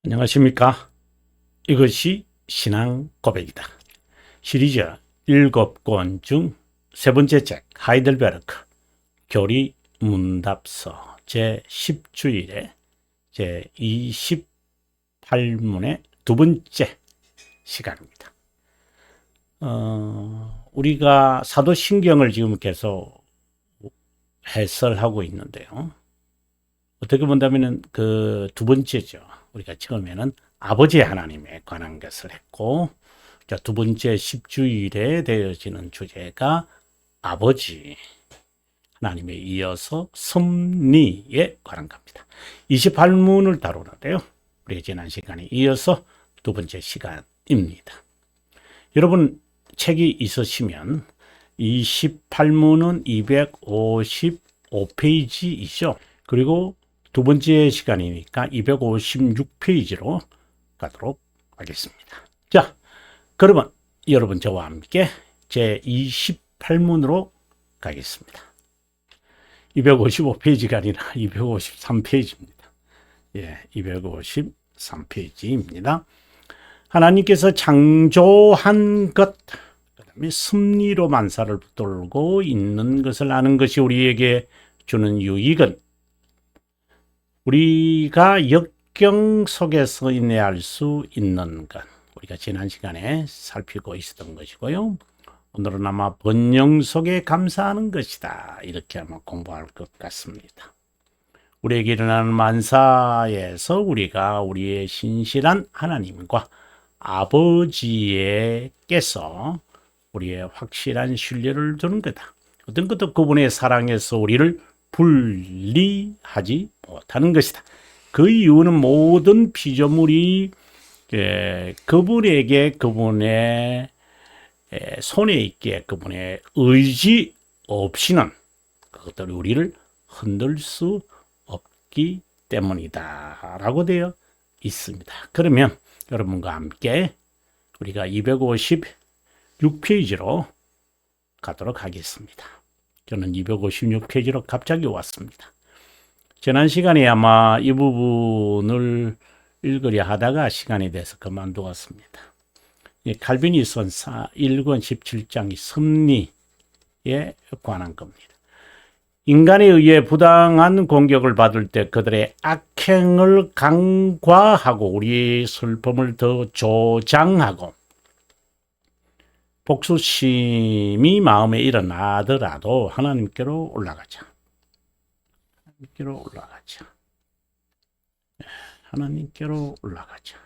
안녕하십니까? 이것이 신앙 고백이다. 시리즈 7권 중 세 번째 책 하이델베르크 교리 문답서 제10주일에 제28문의 두 번째 시간입니다. 우리가 사도신경을 지금 계속 해설하고 있는데요. 어떻게 본다면 그 두 번째죠. 우리가 처음에는 아버지 하나님에 관한 것을 했고, 두 번째 10주일에 되어지는 주제가 아버지 하나님에 이어서 섭리에 관한 겁니다. 28문을 다루는데요. 우리 지난 시간에 이어서 두 번째 시간입니다. 여러분 책이 있으시면 28문은 255페이지이죠. 그리고 두 번째 시간이니까 256페이지로 가도록 하겠습니다. 자, 그러면 여러분 저와 함께 제28문으로 가겠습니다. 255페이지가 아니라 253페이지입니다. 예, 253페이지입니다. 하나님께서 창조한 것, 그 다음에 섭리로 만사를 붙들고 있는 것을 아는 것이 우리에게 주는 유익은 우리가 역경 속에서 인내할 수 있는 것, 우리가 지난 시간에 살피고 있었던 것이고요. 오늘은 아마 번영 속에 감사하는 것이다, 이렇게 아마 공부할 것 같습니다. 우리에게 일어나는 만사에서 우리가 우리의 신실한 하나님과 아버지에게서 우리의 확실한 신뢰를 두는 거다. 어떤 것도 그분의 사랑에서 우리를 분리하지 못하는 것이다. 그 이유는 모든 피조물이 그분에게, 그분의 손에 있기에 그분의 의지 없이는 그것들이 우리를 흔들 수 없기 때문이다 라고 되어 있습니다. 그러면 여러분과 함께 우리가 256페이지로 가도록 하겠습니다. 저는 256페이지로 갑자기 왔습니다. 지난 시간에 아마 이 부분을 읽으려 하다가 시간이 돼서 그만두었습니다. 칼빈이 쓴 1권 17장이 섭리에 관한 겁니다. 인간에 의해 부당한 공격을 받을 때 그들의 악행을 간과하고 우리의 슬픔을 더 조장하고 복수심이 마음에 일어나더라도 하나님께로 올라가자. 하나님께로 올라가자. 하나님께로 올라가자.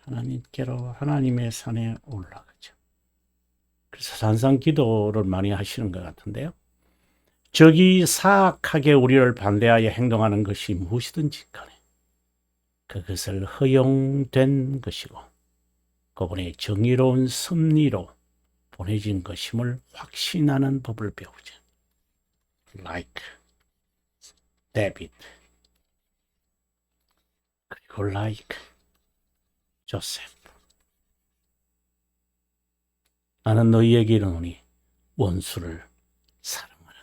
하나님께로, 하나님의 산에 올라가자. 그래서 산상 기도를 많이 하시는 것 같은데요. 적이 사악하게 우리를 반대하여 행동하는 것이 무엇이든지 간에 그것을 허용된 것이고 그분의 정의로운 섭리로 보내진 것임을 확신하는 법을 배우자. Like David, 그리고 like Joseph. 나는 너희에게 이르노니 원수를 사랑하라.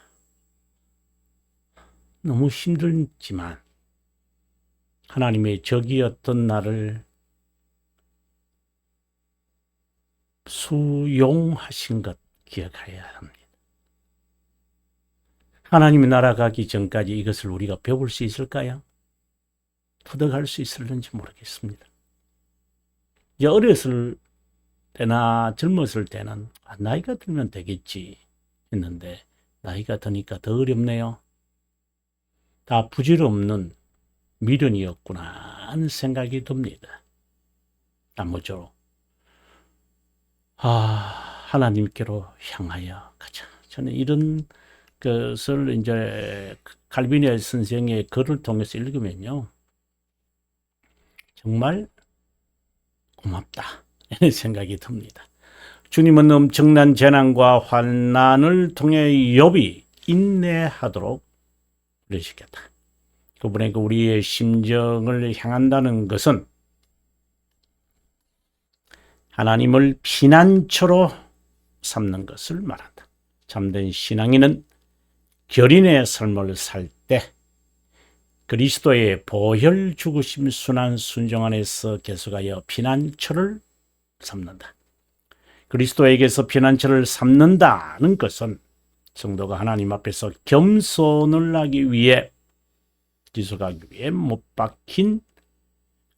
너무 힘들지만 하나님의 적이었던 나를 수용하신 것 기억해야 합니다. 하나님이 날아가기 전까지 이것을 우리가 배울 수 있을까요? 터득할 수 있을는지 모르겠습니다. 이제 어렸을 때나 젊었을 때는 나이가 들면 되겠지 했는데 나이가 드니까 더 어렵네요. 다 부질없는 미련이었구나 하는 생각이 듭니다. 아무쪼록 하나님께로 향하여 가자. 저는 이런 것을 이제 칼빈의 선생의 글을 통해서 읽으면요, 정말 고맙다 이런 생각이 듭니다. 주님은 엄청난 재난과 환난을 통해 욥이 인내하도록 그러시겠다. 그분에게 우리의 심정을 향한다는 것은 하나님을 피난처로 삼는 것을 말한다. 참된 신앙인은 결인의 삶을 살 때 그리스도의 보혈 죽으심 순환 순종 안에서 계속하여 피난처를 삼는다. 그리스도에게서 피난처를 삼는다는 것은 성도가 하나님 앞에서 겸손을 하기 위해 지속하기 위해 못 박힌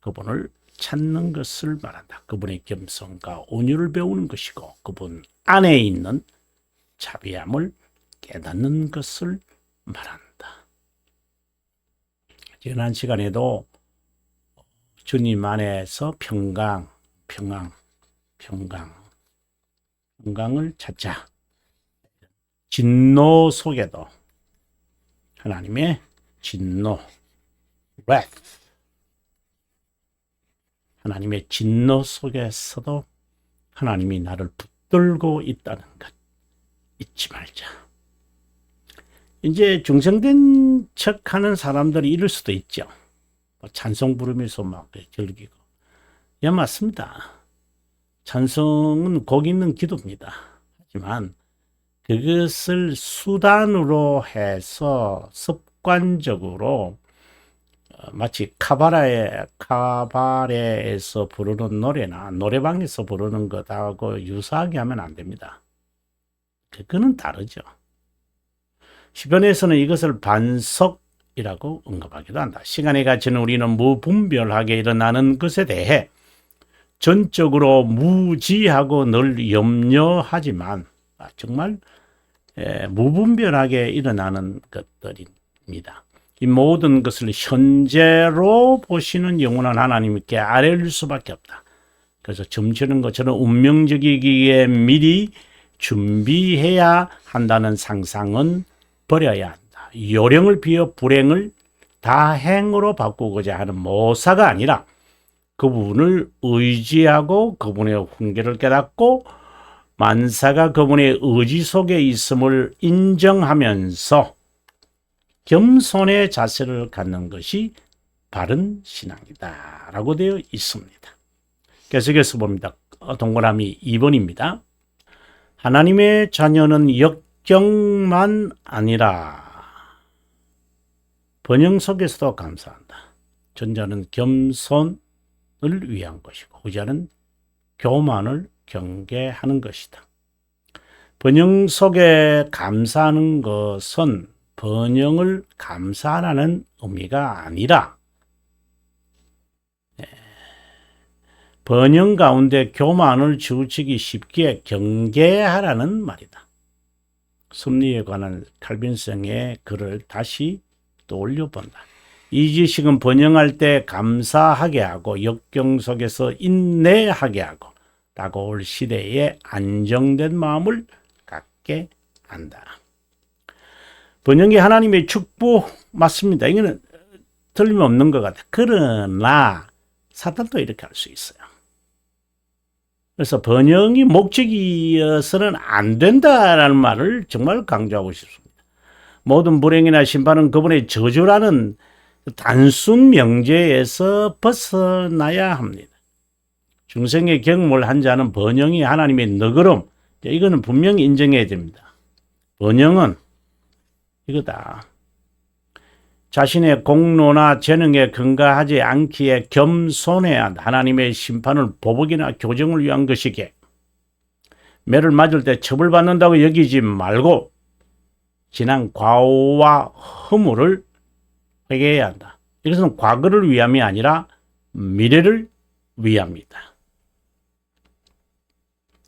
그분을 찾는 것을 말한다. 그분의 겸손과 온유를 배우는 것이고 그분 안에 있는 자비함을 깨닫는 것을 말한다. 지난 시간에도 주님 안에서 평강을 찾자. 진노 속에도 하나님의 진노, wrath, 하나님의 진노 속에서도 하나님이 나를 붙들고 있다는 것 잊지 말자. 이제 중생된 척하는 사람들이 이럴 수도 있죠. 찬송 부르면서 막 즐기고. 예, 맞습니다. 찬송은 복 있는 기도입니다. 하지만 그것을 수단으로 해서 습관적으로 마치 카바레에서 부르는 노래나 노래방에서 부르는 것하고 유사하게 하면 안 됩니다. 그거는 다르죠. 시편에서는 이것을 반석이라고 언급하기도 한다. 시간의 가치는 우리는 무분별하게 일어나는 것에 대해 전적으로 무지하고 늘 염려하지만 정말 무분별하게 일어나는 것들입니다. 이 모든 것을 현재로 보시는 영원한 하나님께 아뢰릴 수밖에 없다. 그래서 점치는 것처럼 운명적이기에 미리 준비해야 한다는 상상은 버려야 한다. 요령을 비워 불행을 다행으로 바꾸고자 하는 모사가 아니라 그분을 의지하고 그분의 훈계를 깨닫고 만사가 그분의 의지 속에 있음을 인정하면서 겸손의 자세를 갖는 것이 바른 신앙이다 라고 되어 있습니다. 계속해서 봅니다. 동그라미 2번입니다. 하나님의 자녀는 역경만 아니라 번영 속에서도 감사한다. 전자는 겸손을 위한 것이고 후자는 교만을 경계하는 것이다. 번영 속에 감사하는 것은 번영을 감사하라는 의미가 아니라 번영 가운데 교만을 치우치기 쉽게 경계하라는 말이다. 섭리에 관한 칼빈성의 글을 다시 떠올려 본다. 이 지식은 번영할 때 감사하게 하고 역경 속에서 인내하게 하고 다가올 시대에 안정된 마음을 갖게 한다. 번영이 하나님의 축복 맞습니다. 이거는 틀림없는 것 같아요. 그러나 사탄도 이렇게 할 수 있어요. 그래서 번영이 목적이어서는 안 된다라는 말을 정말 강조하고 싶습니다. 모든 불행이나 심판은 그분의 저주라는 단순 명제에서 벗어나야 합니다. 중생의 경험을 한 자는 번영이 하나님의 너그럼, 이거는 분명히 인정해야 됩니다. 번영은 이거다. 자신의 공로나 재능에 근거하지 않기에 겸손해야 한다. 하나님의 심판을 보복이나 교정을 위한 것이기에 매를 맞을 때 처벌받는다고 여기지 말고 지난 과오와 허물을 회개해야 한다. 이것은 과거를 위함이 아니라 미래를 위함이다.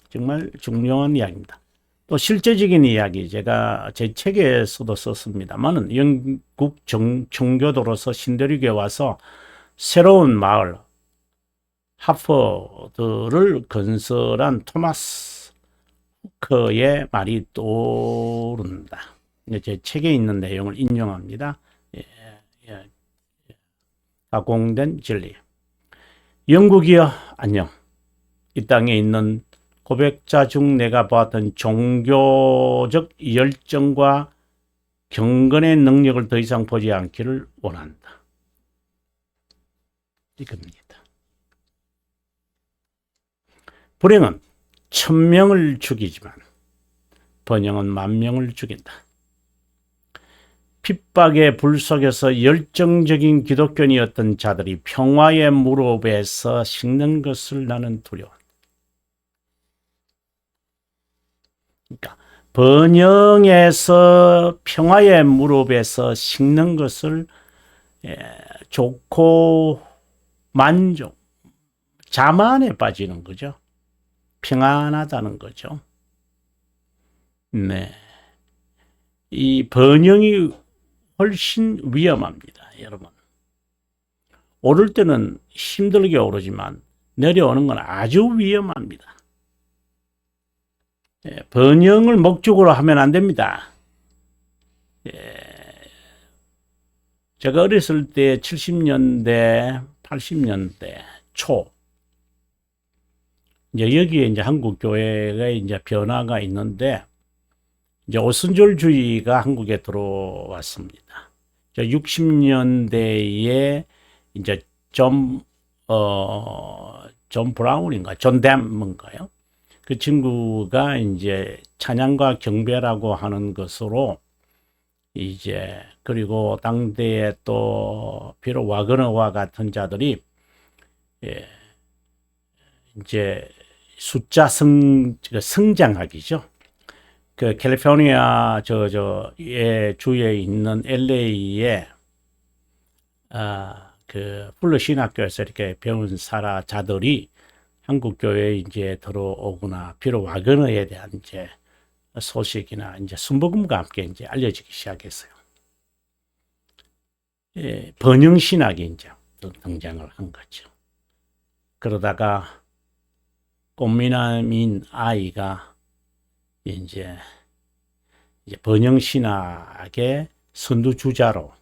정말 중요한 이야기입니다. 또 실제적인 이야기 제가 제 책에서도 썼습니다만은 영국 청교도로서 신대륙에 와서 새로운 마을 하퍼드를 건설한 토마스 후커의 말이 떠오른다. 제 책에 있는 내용을 인용합니다. 가공된 진리. 영국이여 안녕. 이 땅에 있는 고백자 중 내가 보았던 종교적 열정과 경건의 능력을 더 이상 보지 않기를 원한다. 이겁니다. 불행은 1000명을 죽이지만 번영은 10,000명을 죽인다. 핍박의 불 속에서 열정적인 기독교인이었던 자들이 평화의 무릎에서 식는 것을 나는 두려워. 그러니까 번영에서 평화의 무릎에서 식는 것을 좋고 만족, 자만에 빠지는 거죠. 평안하다는 거죠. 네, 이 번영이 훨씬 위험합니다, 여러분. 오를 때는 힘들게 오르지만 내려오는 건 아주 위험합니다. 번영을 목적으로 하면 안 됩니다. 제가 어렸을 때 70년대, 80년대 초, 이제 여기에 이제 한국 교회가 이제 변화가 있는데, 이제 오순절주의가 한국에 들어왔습니다. 60년대에 이제 존 브라운인가, 존 댐인가요? 그 친구가 이제 찬양과 경배라고 하는 것으로 이제, 그리고 당대에 또 비록 와그너와 같은 자들이 이제 숫자 성장학이죠. 그 캘리포니아 주에 있는 LA에 그 풀러 신학교에서 이렇게 배운 자들이 한국 교회에 이제 들어오거나 비록 와그너에 대한 이제 소식이나 이제 순복음과 함께 이제 알려지기 시작했어요. 번영 신학이 이제 등장을 한 거죠. 그러다가 꽃미남인 아이가 이제 번영 신학의 선두주자로,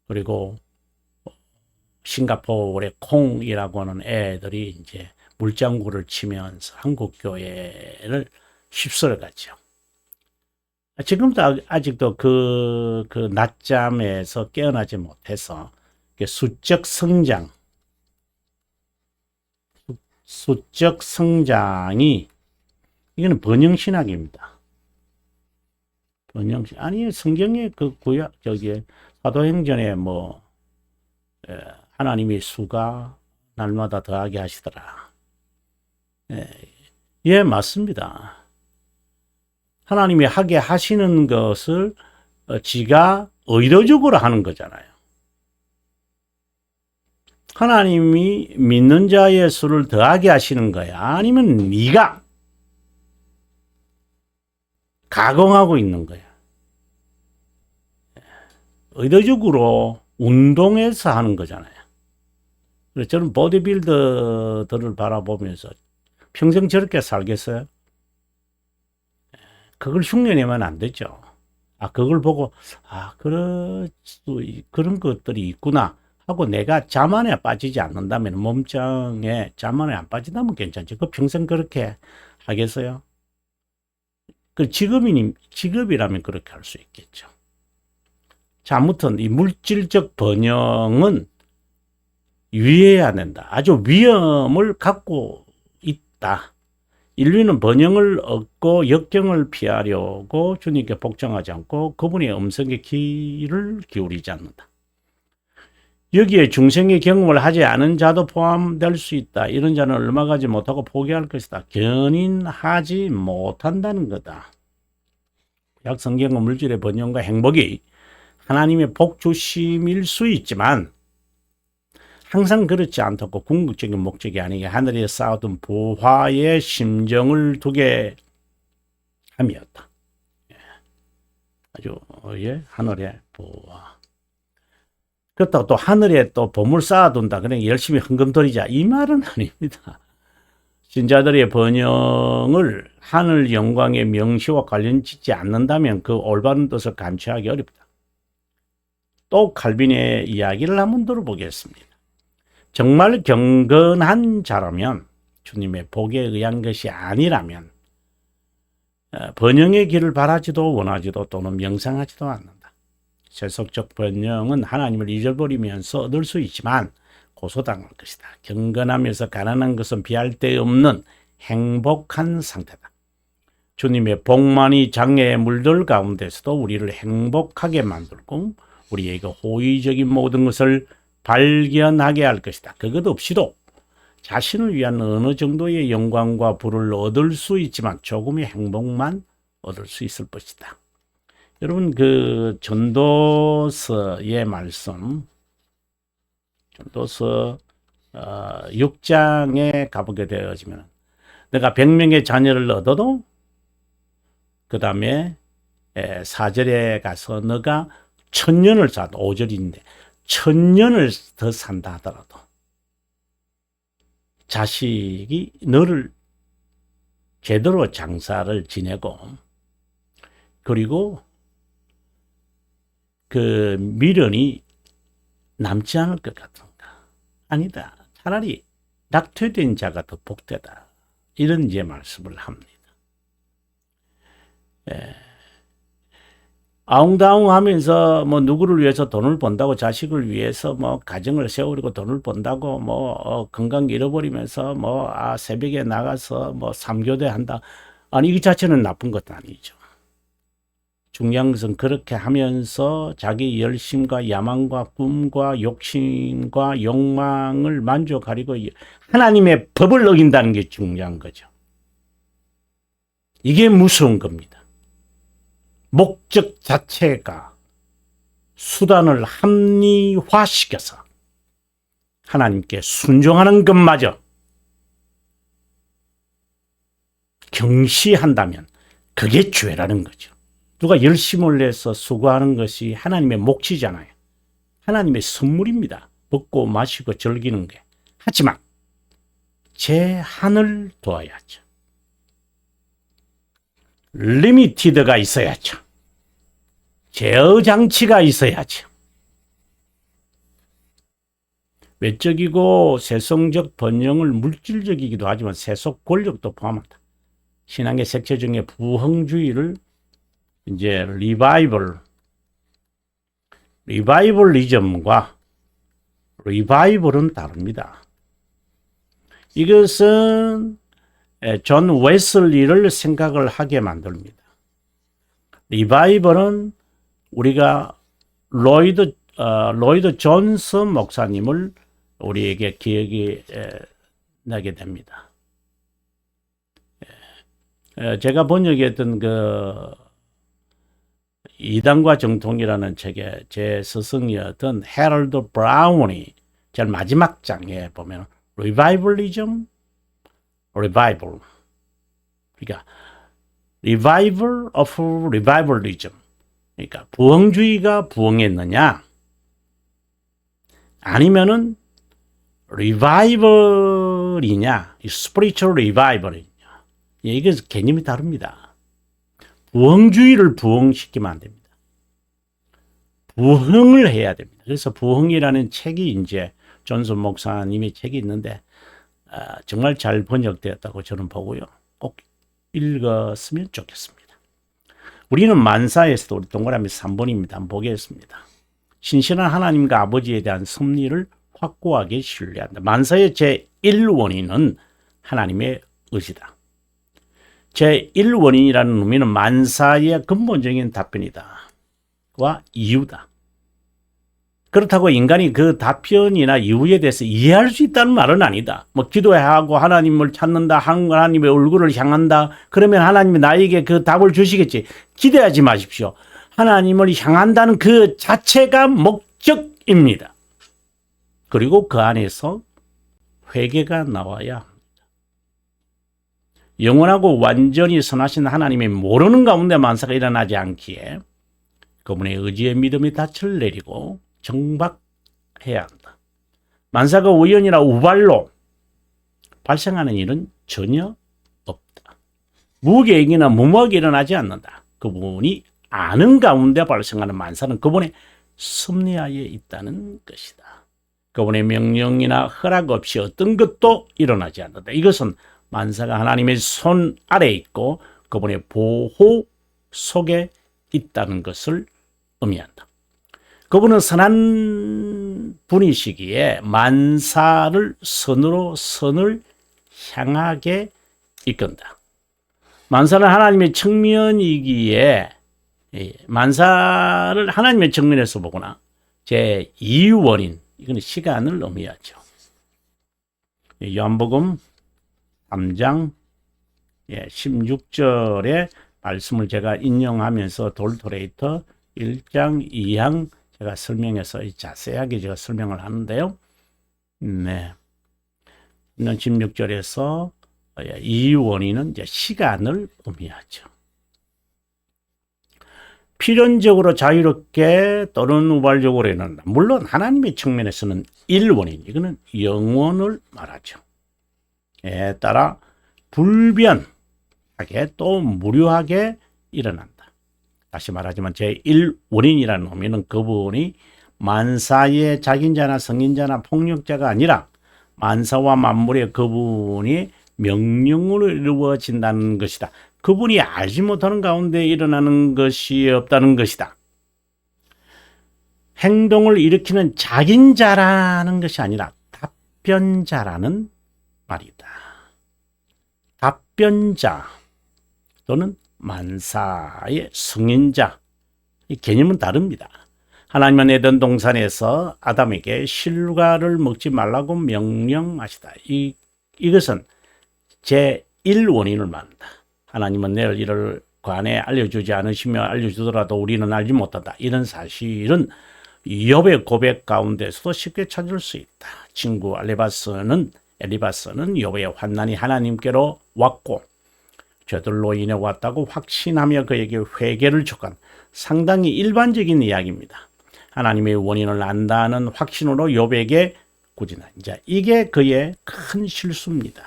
그리고 싱가포르의 콩이라고 하는 애들이 이제 물장구를 치면서 한국 교회를 휩쓸어 갔죠. 지금도 아직도 그 낮잠에서 깨어나지 못해서 수적 성장이, 이거는 번영신학입니다. 아니, 성경의 그 구약, 사도행전에 뭐, 하나님이 수가 날마다 더하게 하시더라. 예, 맞습니다. 하나님이 하게 하시는 것을 지가 의도적으로 하는 거잖아요. 하나님이 믿는 자의 수를 더하게 하시는 거야? 아니면 네가 가공하고 있는 거야? 의도적으로 운동해서 하는 거잖아요. 그래서 저는 보디빌더들을 바라보면서 평생 저렇게 살겠어요? 그걸 흉내내면 안 되죠. 그걸 보고, 그런 것들이 있구나 하고 내가 자만에 빠지지 않는다면, 몸짱에 자만에 안 빠진다면 괜찮지. 그 평생 그렇게 하겠어요? 그 직업이라면 그렇게 할 수 있겠죠. 자, 아무튼 이 물질적 번영은 유의해야 된다. 아주 위험을 갖고 있다. 인류는 번영을 얻고 역경을 피하려고 주님께 복종하지 않고 그분의 음성에 귀를 기울이지 않는다. 여기에 중생의 경험을 하지 않은 자도 포함될 수 있다. 이런 자는 얼마 가지 못하고 포기할 것이다. 견인하지 못한다는 거다. 약 성경은 물질의 번영과 행복이 하나님의 복주심일 수 있지만 항상 그렇지 않다고 궁극적인 목적이 아니게 하늘에 쌓아둔 보화의 심정을 두게 함이었다. 아주 하늘의 보화. 그렇다고 또 하늘에 또 보물 쌓아둔다. 그러니까 열심히 헌금드리자. 이 말은 아닙니다. 신자들의 번영을 하늘 영광의 명시와 관련짓지 않는다면 그 올바른 뜻을 간취하기 어렵다. 또 칼빈의 이야기를 한번 들어보겠습니다. 정말 경건한 자라면, 주님의 복에 의한 것이 아니라면 번영의 길을 바라지도 원하지도 또는 명상하지도 않는다. 세속적 번영은 하나님을 잊어버리면서 얻을 수 있지만 고소당할 것이다. 경건하면서 가난한 것은 비할 데 없는 행복한 상태다. 주님의 복만이 장애의 물들 가운데서도 우리를 행복하게 만들고 우리에게 호의적인 모든 것을 발견하게 할 것이다. 그것 없이도 자신을 위한 어느 정도의 영광과 부를 얻을 수 있지만 조금의 행복만 얻을 수 있을 것이다. 여러분 그 전도서의 말씀, 전도서 6장에 가보게 되어지면 내가 100명의 자녀를 얻어도 그 다음에 4절에 가서 너가 1000년을 살아도 5절인데 1000년을 더 산다 하더라도 자식이 너를 제대로 장사를 지내고 그리고 그 미련이 남지 않을 것 같은가? 아니다. 차라리 낙퇴된 자가 더 복되다. 이런 이제 말씀을 합니다. 아웅다웅 하면서 뭐 누구를 위해서 돈을 번다고 자식을 위해서 뭐 가정을 세우려고 돈을 번다고 뭐 건강 잃어버리면서 뭐 새벽에 나가서 뭐 3교대 한다. 아니 이 자체는 나쁜 것도 아니죠. 중요한 것은 그렇게 하면서 자기 열심과 야망과 꿈과 욕심과 욕망을 만족하려고 하나님의 법을 어긴다는 게 중요한 거죠. 이게 무서운 겁니다. 목적 자체가 수단을 합리화시켜서 하나님께 순종하는 것마저 경시한다면 그게 죄라는 거죠. 누가 열심을 내서 수고하는 것이 하나님의 몫이잖아요. 하나님의 선물입니다. 먹고 마시고 즐기는 게. 하지만 제한을 둬야죠. 리미티드가 있어야죠. 제어 장치가 있어야죠. 외적이고 세속적 번영을 물질적이기도 하지만 세속 권력도 포함한다. 신앙의 색채 중에 부흥주의를 이제 리바이벌리즘과 리바이벌은 다릅니다. 이것은 존 웨슬리를 생각을 하게 만듭니다. 리바이벌은 우리가 로이드 존슨 목사님을 우리에게 기억이 나게 됩니다. 제가 번역했던 그 이단과 정통이라는 책에 제 스승이었던 해럴드 브라운이 제일 마지막 장에 보면 리바이벌리즘, 리바이벌. 그러니까 리바이벌 오브 리바이벌리즘. 그러니까 부흥주의가 부흥했느냐? 아니면은 리바이벌이냐? 스피리추얼 리바이벌이냐? 이게 개념이 다릅니다. 부흥주의를 부흥시키면 안 됩니다. 부흥을 해야 됩니다. 그래서 부흥이라는 책이 이제 존슨 목사님의 책이 있는데 정말 잘 번역되었다고 저는 보고요. 꼭 읽었으면 좋겠습니다. 우리는 만사에서도 우리 동그라미 3번입니다. 한번 보겠습니다. 신실한 하나님과 아버지에 대한 섭리를 확고하게 신뢰한다. 만사의 제1원인은 하나님의 의지다. 제1원인이라는 의미는 만사의 근본적인 답변이다. 와 이유다. 그렇다고 인간이 그 답변이나 이유에 대해서 이해할 수 있다는 말은 아니다. 뭐 기도하고 하나님을 찾는다, 하나님의 얼굴을 향한다. 그러면 하나님이 나에게 그 답을 주시겠지. 기대하지 마십시오. 하나님을 향한다는 그 자체가 목적입니다. 그리고 그 안에서 회개가 나와야 합니다. 영원하고 완전히 선하신 하나님이 모르는 가운데 만사가 일어나지 않기에 그분의 의지의 믿음의 닻을 내리고 정박해야 한다. 만사가 우연이나 우발로 발생하는 일은 전혀 없다. 무계획이나 무모하게 일어나지 않는다. 그분이 아는 가운데 발생하는 만사는 그분의 섭리하에 있다는 것이다. 그분의 명령이나 허락 없이 어떤 것도 일어나지 않는다. 이것은 만사가 하나님의 손 아래에 있고 그분의 보호 속에 있다는 것을 의미한다. 그분은 선한 분이시기에 만사를 선을 향하게 이끈다. 만사는 하나님의 측면이기에 만사를 하나님의 측면에서 보거나 제2원인, 이건 시간을 의미하죠. 요한복음 3장 16절의 말씀을 제가 인용하면서 돌토레이터 1장 2항 제가 설명해서 자세하게 제가 설명을 하는데요. 네. 16절에서 이 원인은 이제 시간을 의미하죠. 필연적으로 자유롭게 또는 우발적으로 일어난다. 물론 하나님의 측면에서는 일원인, 이거는 영원을 말하죠. 에 따라 불변하게 또 무료하게 일어난다. 다시 말하지만 제1원인이라는 의미는 그분이 만사의 자gin자나 성인자나 폭력자가 아니라 만사와 만물의 그분이 명령으로 이루어진다는 것이다. 그분이 알지 못하는 가운데 일어나는 것이 없다는 것이다. 행동을 일으키는 자gin자라는 것이 아니라 답변자라는 말이다. 답변자 또는 만사의 성인자, 이 개념은 다릅니다. 하나님은 에덴 동산에서 아담에게 실과를 먹지 말라고 명령하시다. 이것은 제1원인을 말한다. 하나님은 내일 이를 관에 알려주지 않으시며 알려주더라도 우리는 알지 못한다. 이런 사실은 욥의 고백 가운데서도 쉽게 찾을 수 있다. 친구 엘리바스는 욥의 환난이 하나님께로 왔고 죄들로 인해 왔다고 확신하며 그에게 회개를 촉한 상당히 일반적인 이야기입니다. 하나님의 원인을 안다는 확신으로 욥에게 꾸짖는 자, 이게 그의 큰 실수입니다.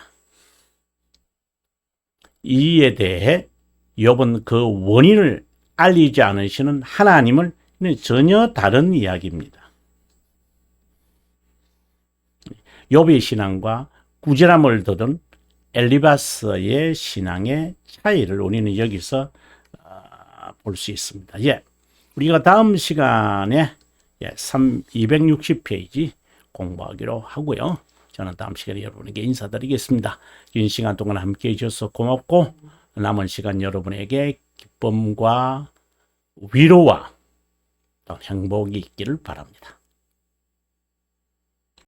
이에 대해 욥은 그 원인을 알리지 않으시는 하나님을 전혀 다른 이야기입니다. 욥의 신앙과 꾸지람을 듣은 엘리바스의 신앙의 차이를 우리는 여기서 볼 수 있습니다. 우리가 다음 시간에 260페이지 공부하기로 하고요. 저는 다음 시간에 여러분에게 인사드리겠습니다. 긴 시간 동안 함께 해주셔서 고맙고 남은 시간 여러분에게 기쁨과 위로와 또 행복이 있기를 바랍니다.